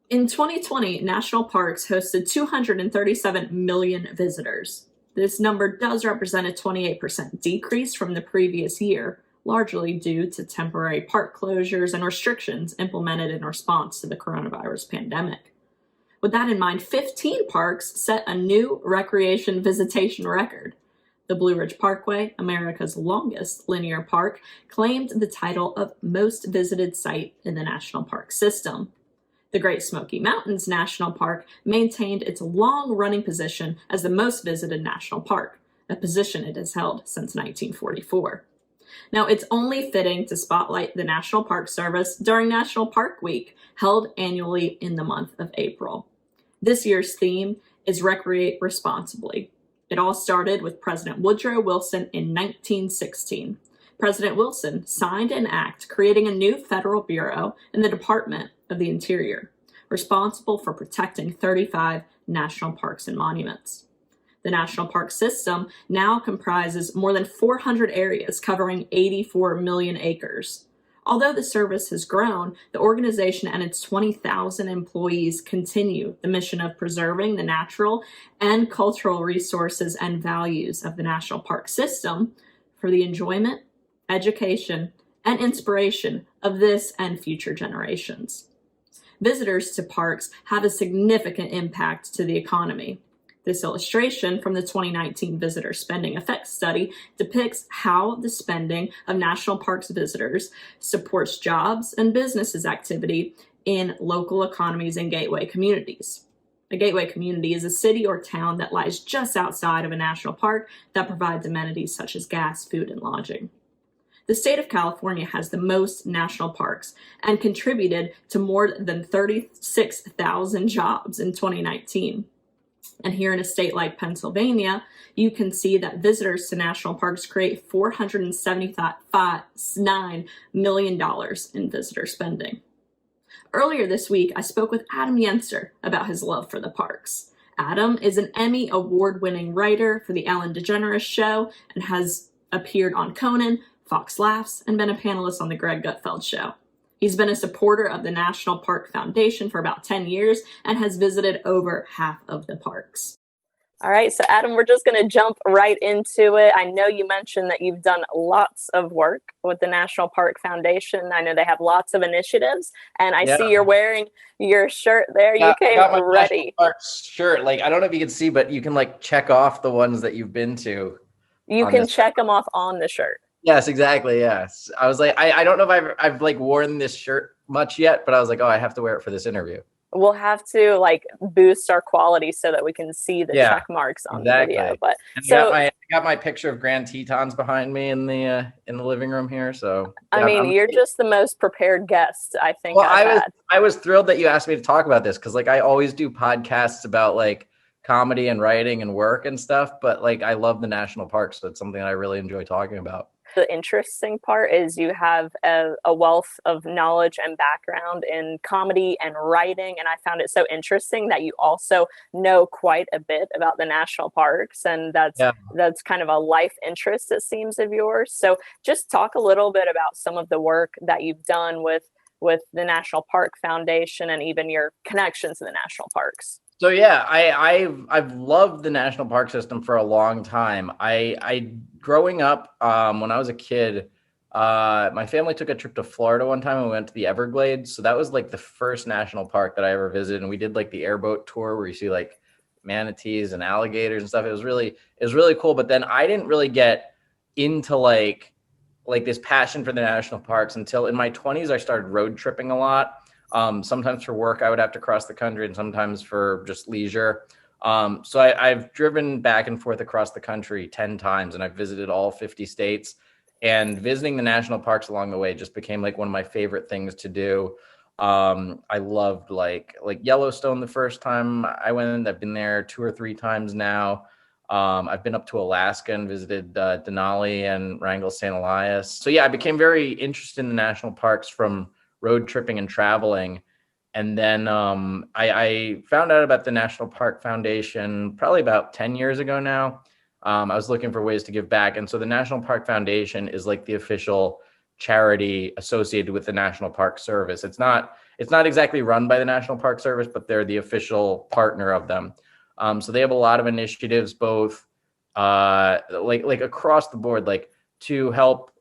In 2020, national parks hosted 237 million visitors. This number does represent a 28% decrease from the previous year, largely due to temporary park closures and restrictions implemented in response to the coronavirus pandemic. With that in mind, 15 parks set a new recreation visitation record. The Blue Ridge Parkway, America's longest linear park, claimed the title of most visited site in the national park system. The Great Smoky Mountains National Park maintained its long-running position as the most visited national park, a position it has held since 1944. Now, it's only fitting to spotlight the National Park Service during National Park Week, held annually in the month of April. This year's theme is Recreate Responsibly. It all started with President Woodrow Wilson in 1916. President Wilson signed an act creating a new federal bureau in the Department of the Interior, responsible for protecting 35 national parks and monuments. The national park system now comprises more than 400 areas covering 84 million acres. Although the service has grown, the organization and its 20,000 employees continue the mission of preserving the natural and cultural resources and values of the national park system for the enjoyment, education, and inspiration of this and future generations. Visitors to parks have a significant impact to the economy. This illustration from the 2019 Visitor Spending Effects Study depicts how the spending of national parks visitors supports jobs and businesses activity in local economies and gateway communities. A gateway community is a city or town that lies just outside of a national park that provides amenities such as gas, food, and lodging. The state of California has the most national parks and contributed to more than 36,000 jobs in 2019. And here in a state like Pennsylvania, you can see that visitors to national parks create $479 million in visitor spending. Earlier this week, I spoke with Adam Yenser about his love for the parks. Adam is an Emmy Award-winning writer for the Ellen DeGeneres Show and has appeared on Conan, Fox Laughs, and been a panelist on the Greg Gutfeld Show. He's been a supporter of the National Park Foundation for about 10 years and has visited over half of the parks. All right, so Adam, we're just going to jump right into it. I know you mentioned that you've done lots of work with the National Park Foundation. I know they have lots of initiatives, and I see you're wearing your shirt there. You came ready. Park shirt. Like, I don't know if you can see, but you can like check off the ones that you've been to. You can check them off on the shirt. Yes, exactly. Yes. I was like, I don't know if I've like worn this shirt much yet, but I was like, oh, I have to wear it for this interview. We'll have to like boost our quality so that we can see the check marks on the video. But I got my picture of Grand Tetons behind me in the living room here. So I mean, you're just the most prepared guest I think. Well, I was thrilled that you asked me to talk about this because like I always do podcasts about like comedy and writing and work and stuff, but like I love the national parks, so it's something I really enjoy talking about. The interesting part is you have a wealth of knowledge and background in comedy and writing, and I found it so interesting that you also know quite a bit about the national parks, and that's kind of a life interest, it seems, of yours. So just talk a little bit about some of the work that you've done with the National Park Foundation and even your connections to the national parks. So yeah, I've loved the national park system for a long time. I growing up, when I was a kid, my family took a trip to Florida one time and we went to the Everglades. So that was like the first national park that I ever visited. And we did like the airboat tour where you see like manatees and alligators and stuff. It was really cool. But then I didn't really get into like this passion for the national parks until in my 20s. I started road tripping a lot. Sometimes for work, I would have to cross the country and sometimes for just leisure. So I've driven back and forth across the country 10 times and I've visited all 50 states, and visiting the national parks along the way just became like one of my favorite things to do. I loved like Yellowstone the first time I went. I've been there 2 or 3 times now. I've been up to Alaska and visited Denali and Wrangell St. Elias. So yeah, I became very interested in the national parks from road tripping and traveling. And then I found out about the National Park Foundation probably about 10 years ago now. I was looking for ways to give back. And so the National Park Foundation is like the official charity associated with the National Park Service. It's not It's not exactly run by the National Park Service, but they're the official partner of them. So they have a lot of initiatives, both like across the board, like to help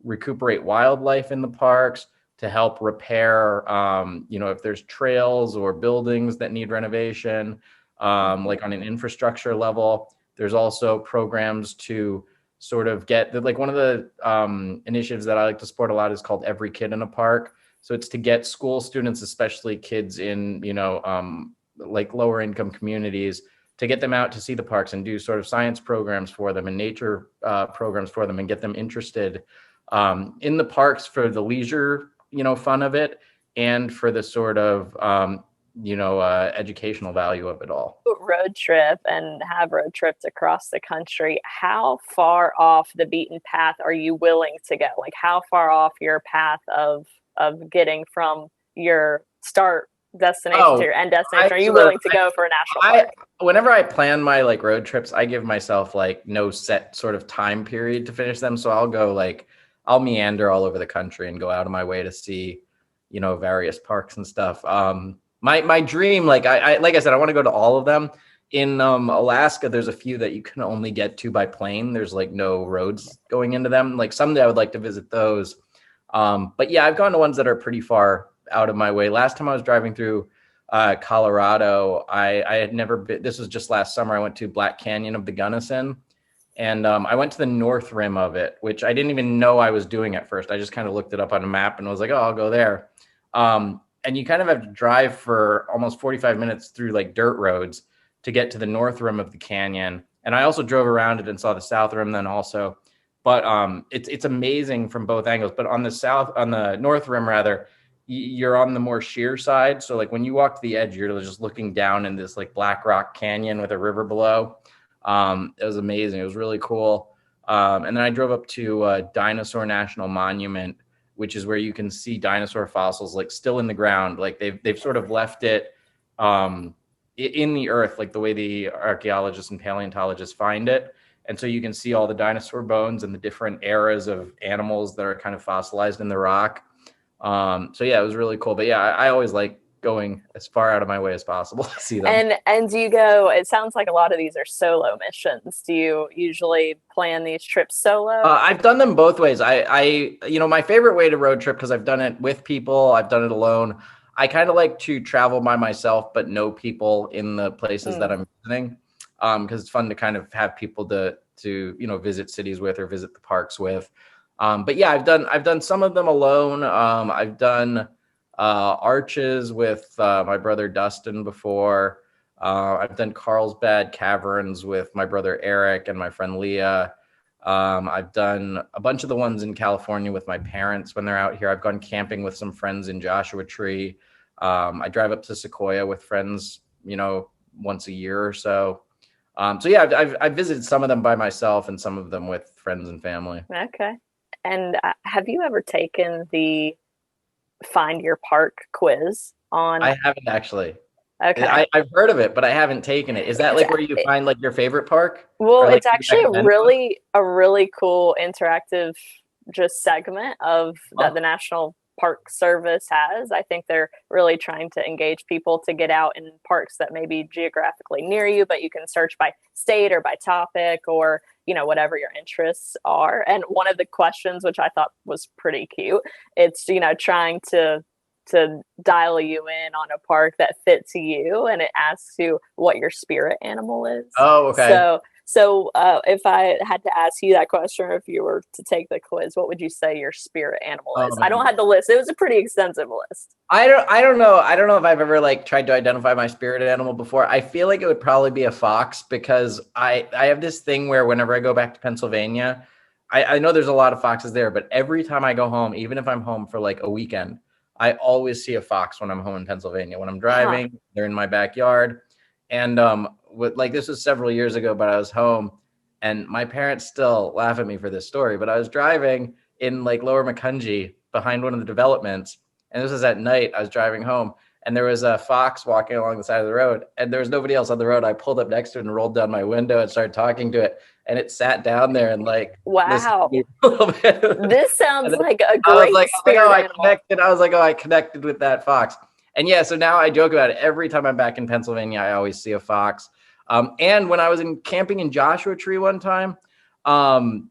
recuperate wildlife in the parks, to help repair, if there's trails or buildings that need renovation, like on an infrastructure level. There's also programs to sort of get like one of the initiatives that I like to support a lot is called Every Kid in a Park. So it's to get school students, especially kids in, like lower income communities, to get them out to see the parks and do sort of science programs for them and nature programs for them and get them interested in the parks for the leisure, fun of it, and for the sort of, educational value of it all. Road trip and have road trips across the country. How far off the beaten path are you willing to go? Like how far off your path of getting from your start destination to your end destination are you willing to go for a national park? Whenever I plan my like road trips, I give myself like no set sort of time period to finish them. So I'll meander all over the country and go out of my way to see, various parks and stuff. My dream, like I said, I want to go to all of them. In Alaska, there's a few that you can only get to by plane. There's like no roads going into them. Like someday I would like to visit those. But yeah, I've gone to ones that are pretty far out of my way. Last time I was driving through Colorado, I had never been. This was just last summer. I went to Black Canyon of the Gunnison, and I went to the north rim of it, which I didn't even know I was doing at first. I just kind of looked it up on a map and was like, oh, I'll go there. And you kind of have to drive for almost 45 minutes through like dirt roads to get to the north rim of the canyon. And I also drove around it and saw the south rim then also. But it's amazing from both angles. But on the north rim rather, you're on the more sheer side. So like when you walk to the edge, you're just looking down in this like black rock canyon with a river below. It was amazing. It was really cool. And then I drove up to Dinosaur National Monument, which is where you can see dinosaur fossils like still in the ground. Like they've sort of left it in the earth, like the way the archaeologists and paleontologists find it. And so you can see all the dinosaur bones and the different eras of animals that are kind of fossilized in the rock. So yeah, it was really cool. But yeah, I always like going as far out of my way as possible to see them. And do you go, it sounds like a lot of these are solo missions. Do you usually plan these trips solo? I've done them both ways. I my favorite way to road trip, because I've done it with people, I've done it alone. I kind of like to travel by myself, but know people in the places that I'm visiting. Because it's fun to kind of have people to visit cities with or visit the parks with. But yeah, I've done some of them alone. I've done arches with my brother Dustin before. I've done Carlsbad Caverns with my brother Eric and my friend Leah. I've done a bunch of the ones in California with my parents when they're out here. I've gone camping with some friends in Joshua Tree. I drive up to Sequoia with friends, once a year or so. So yeah, I've visited some of them by myself and some of them with friends and family. Okay. And have you ever taken the Find Your Park quiz on? I haven't actually. Okay. I've heard of it, but I haven't taken it. Is that like where you find like your favorite park? Well, like it's actually a really cool interactive just segment of that the National Park Service has. I think they're really trying to engage people to get out in parks that may be geographically near you, but you can search by state or by topic or whatever your interests are. And one of the questions, which I thought was pretty cute, it's trying to dial you in on a park that fits you, and it asks you what your spirit animal is. Oh, okay. So if I had to ask you that question, or if you were to take the quiz, what would you say your spirit animal is? I don't have the list. It was a pretty extensive list. I don't know. I don't know if I've ever like tried to identify my spirit animal before. I feel like it would probably be a fox, because I have this thing where whenever I go back to Pennsylvania, I know there's a lot of foxes there, but every time I go home, even if I'm home for like a weekend, I always see a fox when I'm home in Pennsylvania. When I'm driving, they're in my backyard. And this was several years ago, but I was home, and my parents still laugh at me for this story, but I was driving in like Lower Macungie behind one of the developments, and this was at night. I was driving home, and there was a fox walking along the side of the road, and there was nobody else on the road. I pulled up next to it and rolled down my window and started talking to it, and it sat down there and like Wow. listened to me a little bit. This sounds And like a I was great like, spirit oh, I animal. connected. I was like, oh, I connected with that fox. And yeah, so now I joke about it. Every time I'm back in Pennsylvania, I always see a fox. And when I was camping in Joshua Tree one time,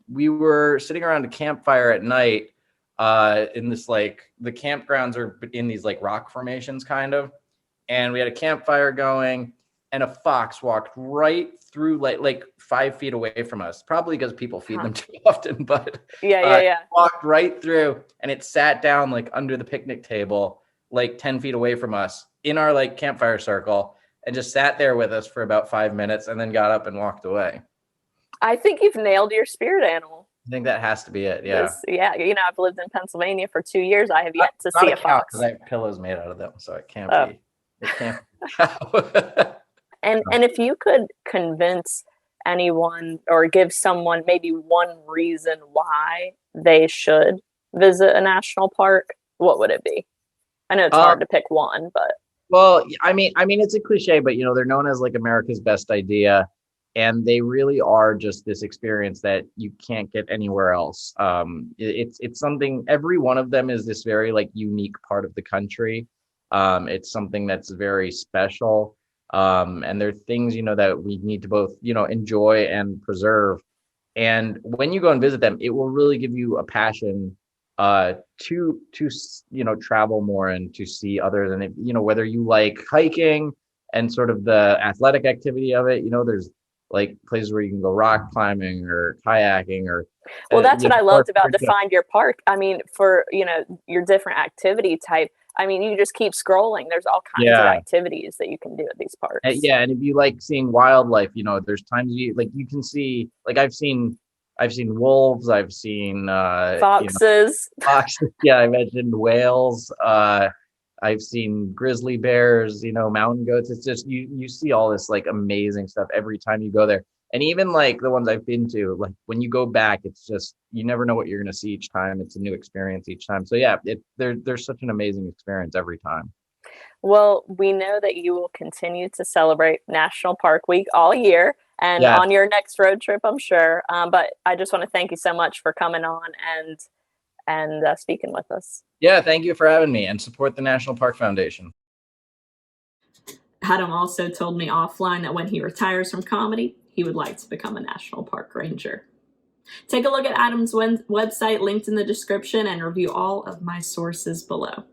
we were sitting around a campfire at night in this, like, the campgrounds are in these like rock formations kind of. And we had a campfire going, and a fox walked right through like 5 feet away from us, probably because people feed them too often, but Yeah. walked right through, and it sat down like under the picnic table, like 10 feet away from us in our like campfire circle, and just sat there with us for about 5 minutes and then got up and walked away. I think you've nailed your spirit animal. I think that has to be it. Yeah. Yeah. You know, I've lived in Pennsylvania for 2 years. I have yet to Not see a a cow, fox. because I have pillows made out of them, so it can't be. It can't be a cow. And if you could convince anyone or give someone maybe one reason why they should visit a national park, what would it be? I know it's hard to pick one, but well, I mean, it's a cliche, but you know, they're known as like America's best idea, and they really are just this experience that you can't get anywhere else. It's something. Every one of them is this very like unique part of the country. It's something that's very special. And there are things, you know, that we need to both, you know, enjoy and preserve. And when you go and visit them, it will really give you a passion to you know, travel more and to see others. And if, you know, whether you like hiking and sort of the athletic activity of it, you know, there's like places where you can go rock climbing or kayaking or well, that's what I loved about park. Find Your Park. I mean, for, you know, your different activity type, I mean, you just keep scrolling. There's all kinds of activities that you can do at these parks. Yeah, and if you like seeing wildlife, you know, there's times you can see, like I've seen wolves, I've seen foxes. You know, foxes. Yeah, I mentioned whales. I've seen grizzly bears, you know, mountain goats. It's just you see all this like amazing stuff every time you go there. And even like the ones I've been to, like when you go back, it's just, you never know what you're going to see each time. It's a new experience each time. So yeah, there's such an amazing experience every time. Well, we know that you will continue to celebrate National Park Week all year and on your next road trip, I'm sure. But I just want to thank you so much for coming on and speaking with us. Yeah, thank you for having me, and support the National Park Foundation. Adam also told me offline that when he retires from comedy, he would like to become a national park ranger. Take a look at Adam's website linked in the description and review all of my sources below.